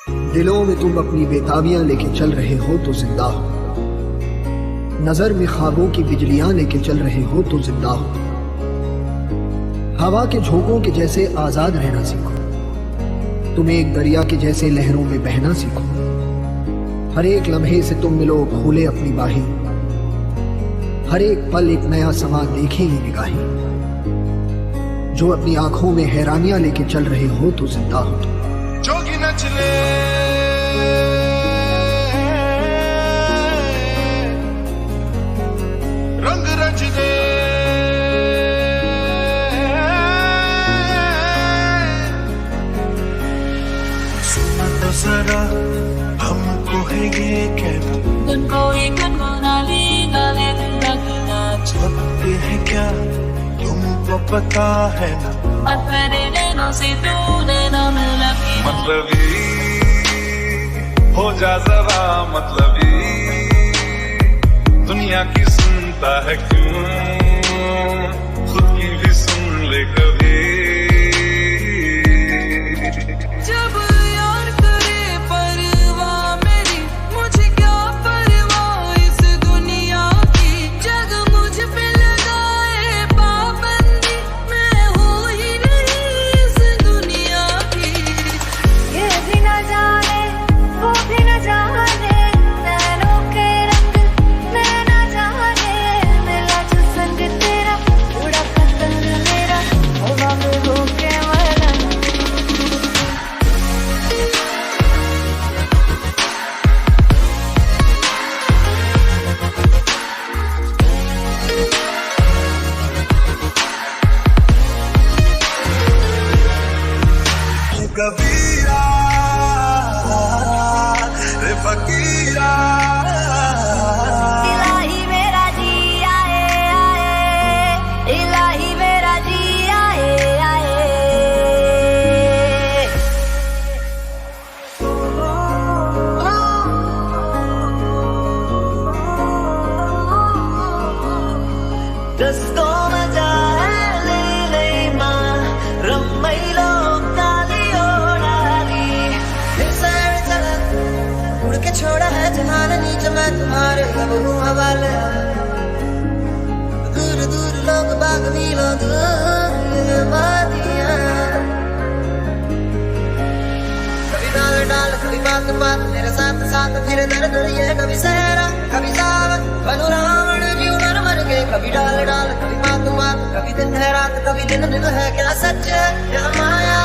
दिलों में तुम अपनी बेताबियां लेके चल रहे हो तो जिंदा हो, नजर में ख्वाबों की बिजलियां लेके चल रहे हो तो जिंदा हो। हवा के झोंकों के जैसे आजाद रहना सीखो, तुम एक दरिया के जैसे लहरों में बहना सीखो। हर एक लम्हे से तुम मिलो खोले अपनी बाहें, हर एक पल एक नया समा देखे ये निगाहें। जो अपनी आंखों में हैरानियां लेके चल रहे हो तो जिंदा हो तुम। जोगी नचले रंग रचले, सुना तो जरा हमको है ये कहना, तुमको एक नाली नाले लगना चाहते हैं क्या तुमको पता है ना। मेरे नैनों से तूने ना मिला, मतलबी हो जा जरा मतलबी, दुनिया की सुनता है क्यों, खुद की भी सुन ले कभी। जब यार करे परवाह मेरी, मुझे क्या परवाह इस दुनिया की। जग मुझ पे लगाए पाबंदी, मैं हूँ ही नहीं इस दुनिया की। ये भी न जाने वो भी न जाने, नैनों के रंग मैं न जाने। मिला जो संग तेरा उड़ा पतंग मेरा, हवा में होके मरना। कबीरा रे फकीरा, इलाही मेरा जी आए आए, इलाही मेरा जी आए आए। Disco मजा ले ले माँ रम्मैलो तालियो डाली, फिर सारे चला उड़ के छोड़ा है जहान नीचे मैं तुम्हारे अब हूँ हवाले। दूर दूर लोग बाग मिलो दूर वादियाँ, कभी डाल डाल कभी बात बात मेरे साथ साथ फिर दर दर ये कभी सहरा कभी सावन बनू रावण जीव मर मर के। कभी डाल डाल कभी बात बात, कभी दिन है रात कभी दिन दिन है, क्या सच है क्या माया।